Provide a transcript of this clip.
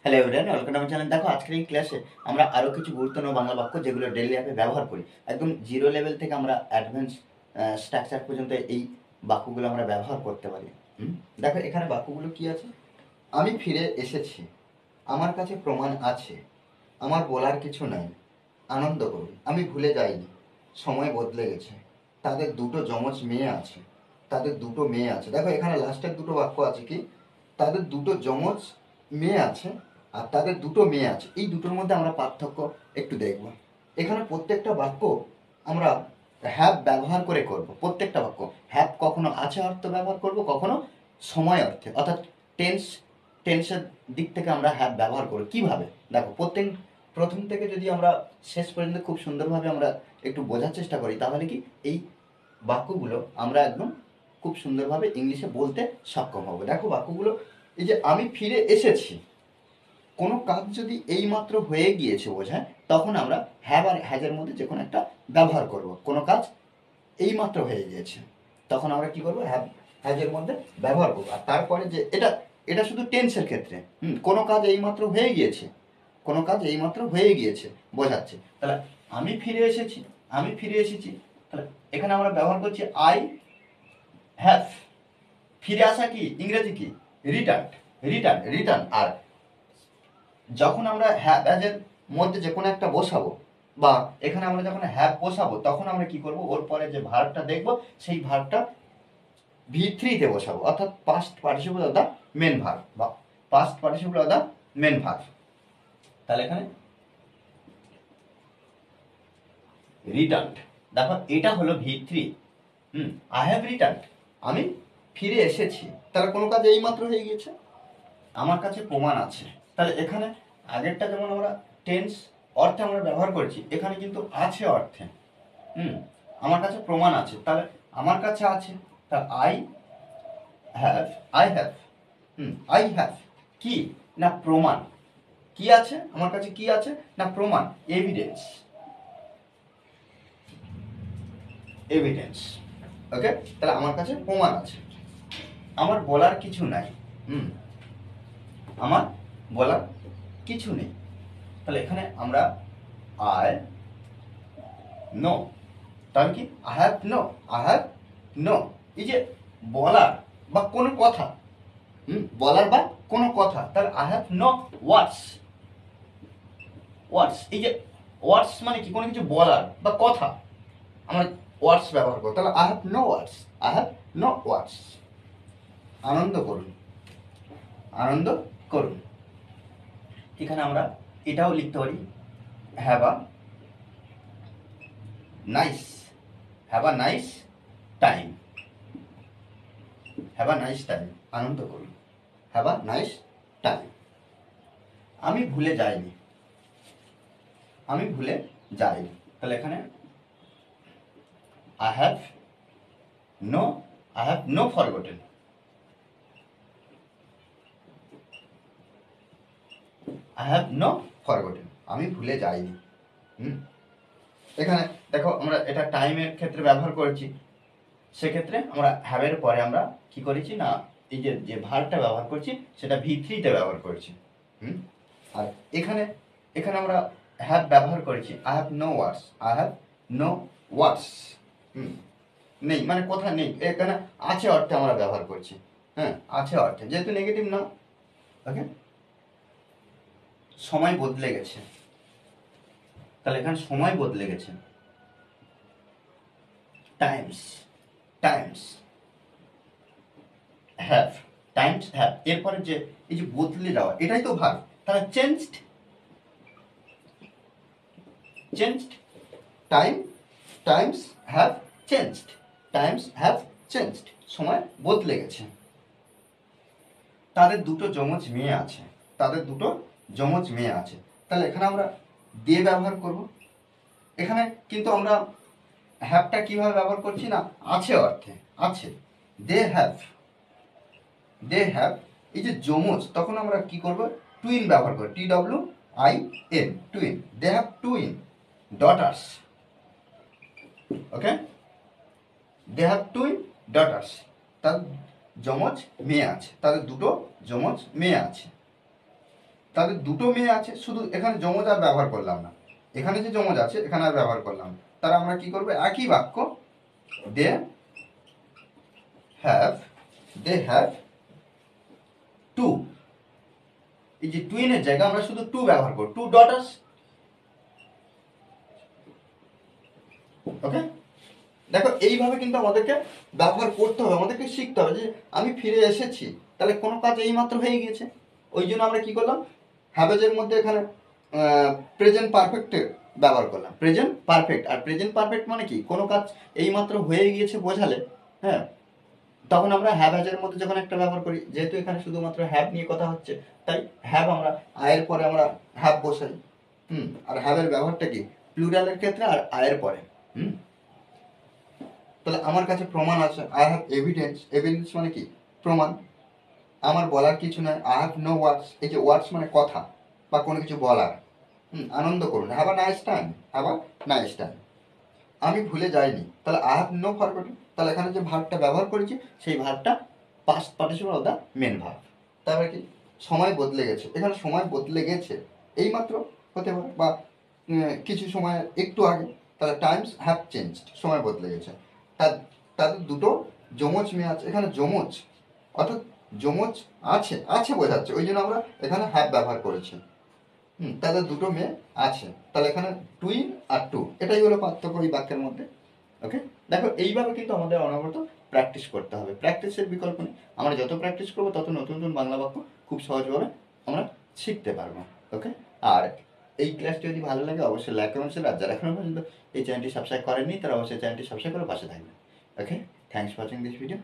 Hello everyone, welcome আমার channel. দেখো আজকের এই ক্লাসে আমরা আরও কিছু গুরুত্বপূর্ণ বাংলা বাক্য যেগুলো ডেইলি লাইফে ব্যবহার করি, একদম জিরো লেভেল থেকে আমরা অ্যাডভান্স স্ট্রাকচার পর্যন্ত এই বাক্যগুলো আমরা ব্যবহার করতে পারি। দেখো এখানে বাক্যগুলো কি আছে। আমি ফিরে এসেছি, আমার কাছে প্রমাণ আছে, আমার বলার কিছু নাই, আনন্দ করুন, আমি ভুলে যাইনি, সময় বদলে গেছে, তাদের দুটো যমজ মেয়ে আছে, তাদের দুটো মেয়ে আছে। দেখো এখানে লাস্টের দুটো বাক্য আছে কি, তাদের দুটো যমজ মেয়ে আছে আর তাদের দুটো মেয়ে আছে। এই দুটোর মধ্যে আমরা পার্থক্য একটু দেখব। এখানে প্রত্যেকটা বাক্য আমরা হ্যাভ ব্যবহার করে করব। প্রত্যেকটা বাক্য হ্যাভ কখনো আছে অর্থ ব্যবহার করব, কখনো সময় অর্থে, অর্থাৎ টেন্সের দিক থেকে আমরা হ্যাভ ব্যবহার করব। কিভাবে দেখো, প্রথম থেকে যদি আমরা শেষ পর্যন্ত খুব সুন্দরভাবে আমরা একটু বোঝার চেষ্টা করি, তাহলে কি এই বাক্যগুলো আমরা একদম খুব সুন্দরভাবে ইংলিশে বলতে সক্ষম হব। দেখো বাক্যগুলো, এই যে আমি ফিরে এসেছি, কোনো কাজ যদি এইমাত্র হয়ে গিয়েছে বোঝায়, তখন আমরা হ্যাভ আর হ্যাজের মধ্যে যে কোনো একটা ব্যবহার করব। কোনো কাজ এইমাত্র হয়ে গিয়েছে, তখন আমরা কি করবো, হ্যাভ হ্যাজের মধ্যে ব্যবহার করবো। আর তারপরে যে এটা এটা শুধু টেন্সের ক্ষেত্রে, কোনো কাজ এইমাত্র হয়ে গিয়েছে, কোনো কাজ এইমাত্র হয়ে গিয়েছে বোঝাচ্ছে। তাহলে আমি ফিরে এসেছি, আমি ফিরে এসেছি, তাহলে এখানে আমরা ব্যবহার করছি আই হ্যাভ। ফিরে আসা কি ইংরেজি কি, রিটার্ন। রিটার্ন। আর যখন আমরা হ্যাভ অ্যাজের মধ্যে যে কোনো একটা বসাবো, বা এখানে আমরা যখন হ্যাভ বসাবো, তখন আমরা কি করব, ওর পরে যে ভার্বটা দেখব সেই ভার্বটা V3-তে বসাবো, অর্থাৎ past participle of the main verb, বা past participle of the main verb. তাহলে এখানে রিটার্ন, দেখো এটা হলো V3। আই হ্যাভ রিটার্ন, আমি ফিরে এসেছি। তাহলে কোনো কাজ এইমাত্র হয়ে গিয়েছে, আমার কাছে প্রমাণ আছে। তাহলে এখানে আগেরটা যেমন আমরা টেন্স অর্থে আমরা ব্যবহার করছি, এখানে কিন্তু আছে অর্থে। আমার কাছে প্রমাণ আছে, তাহলে আমার কাছে আছে, তা আই হ্যাভ। আই হ্যাভ কি না প্রমাণ। কি আছে আমার কাছে, কি আছে না প্রমাণ, এভিডেন্স। ওকে, তাহলে আমার কাছে প্রমাণ আছে, আমার বলার কিছু নাই। আমার বলার কিছু নেই। তাহলে এখানে আমরা আই নো, তাহলে কি আই হ্যাভ নো। এই যে বলার বা কোনো কথা, বলার বা কোনো কথা, তাহলে আই হ্যাভ নো ওয়ার্ডস। এই যে ওয়ার্ডস মানে কি, কোনো কিছু বলার বা কথা, আমরা ওয়ার্ডস ব্যবহার করব। তাহলে আই হ্যাভ নো ওয়ার্ডস। আনন্দ করুন, আনন্দ করুন। এখানে আমরা এটাও লিখতে পারি, হ্যাভ আ নাইস টাইম। আনন্দ করুন, হ্যাভ আ নাইস টাইম। আমি ভুলে যাইনি, তাহলে এখানে আই হ্যাভ নো ফরগটেন। আমি ভুলে যাইনি। এখানে দেখো আমরা এটা টাইমের ক্ষেত্রে ব্যবহার করেছি, সেক্ষেত্রে আমরা হ্যাভের পরে আমরা কি করেছি না, এই যে ভার্বটা ব্যবহার করছি সেটা V3-তে ব্যবহার করেছি। আর এখানে আমরা হ্যাভ ব্যবহার করেছি আই হ্যাভ নো ওয়ার্ডস। নেই মানে কথা নেই, এখানে আছে অর্থে আমরা ব্যবহার করছি। আছে অর্থে, যেহেতু নেগেটিভ না। ওকে, সময় বদলে গেছে, তাহলে এখানে সময় বদলে গেছে। টাইমস হ্যাভ, এরপরে যে এই যে বদলে যাওয়া, এটাই তো ভার্ব। তাহলে চেঞ্জড টাইমস হ্যাভ চেঞ্জড। সময় বদলে গেছে। তাদের দুটো যমজ মেয়ে আছে, তাহলে এখানে আমরা দিয়ে ব্যবহার করব। এখানে কিন্তু আমরা হ্যাভটা কিভাবে ব্যবহার করছি না, আছে অর্থে, আছে। দে হ্যাভ এই যে যমজ, তখন আমরা কি করব, টুইন ব্যবহার করব, TWIN, twin. They have twin daughters. Okay, they have twin daughters, তার যমজ মেয়ে আছে, তাদের দুটো যমজ মেয়ে আছে। তাদের দুটো মেয়ে আছে, শুধু এখানে যমজ আর ব্যবহার করলাম না, এখানে যে যমজ আছে এখানে আর ব্যবহার করলাম না। তারা আমরা কি করবো, একই বাক্য they have, they have two, এই যে টুইনের জায়গায় আমরা শুধু টু ব্যবহার করব, টু ডটার্স। ওকে, দেখো এইভাবে কিন্তু আমাদেরকে ব্যবহার করতে হবে, আমাদেরকে শিখতে হবে যে আমি ফিরে এসেছি, তাহলে কোনো কাজ এইমাত্র হয়ে গিয়েছে। ওই জন্য আমরা কি করলাম, হ্যাভেজের মধ্যে এখানে প্রেজেন্ট পারফেক্ট ব্যবহার করলাম, প্রেজেন্ট পারফেক্ট। আর প্রেজেন্ট পারফেক্ট মানে কি, কোনো কাজ এইমাত্র হয়ে গিয়েছে বোঝালে, হ্যাঁ, তখন আমরা হ্যাভ হ্যাজের মধ্যে যখন একটা ব্যবহার করি, যেহেতু এখানে শুধুমাত্র হ্যাভ নিয়ে কথা হচ্ছে, তাই হ্যাভ আমরা আয়ের পরে আমরা হ্যাভ বসাই। আর হ্যাভের ব্যবহারটা কি, প্লুরালের ক্ষেত্রে আর আয়ের পরে। তাহলে আমার কাছে প্রমাণ আছে, আই হ্যাভ এভিডেন্স। এভিডেন্স মানে কি, প্রমাণ। আমার বলার কিছু নয়, আই হ্যাভ নো ওয়ার্ডস। এই যে ওয়ার্ডস মানে কথা বা কোনো কিছু বলার। আনন্দ করুন, have a nice time, have a nice time. আমি ভুলে যাইনি, তাহলে আই হ্যাভ নো ফরগটন। তাহলে এখানে যে ভার্বটা ব্যবহার করেছি সেই ভার্বটা past participle of the main verb. তারপরে কি, সময় বদলে গেছে, এখানে সময় বদলে গেছে এইমাত্র হতে পারে, বা কিছু সময় একটু আগে, তাহলে টাইমস হ্যাভ চেঞ্জড, সময় বদলে গেছে। তাদের দুটো যমজ মেয়ে আছে, এখানে যমজ অর্থাৎ যমজ আছে, আছে বোঝাচ্ছে, ওই জন্য আমরা এখানে হ্যাভ ব্যবহার করেছি। তাদের দুটো মেয়ে আছে, তাহলে এখানে টুইন আর টু, এটাই হলো পার্থক্য এই বাক্যের মধ্যে। ওকে, দেখো এইভাবে কিন্তু আমাদের অনবরত প্র্যাকটিস করতে হবে, প্র্যাকটিসের বিকল্প নেই। আমরা যত প্র্যাকটিস করবো তত নতুন নতুন বাংলা বাক্য খুব সহজভাবে আমরা শিখতে পারবো। ওকে, আর এই ক্লাসটি যদি ভালো লাগে অবশ্যই লাইক কমেন্ট শেয়ার, আর যারা এখনো পর্যন্ত এই চ্যানেলটি সাবস্ক্রাইব করেননি তারা অবশ্যই চ্যানেলটি সাবস্ক্রাইব করে পাশে থাকবেন। Okay, thanks for watching this video.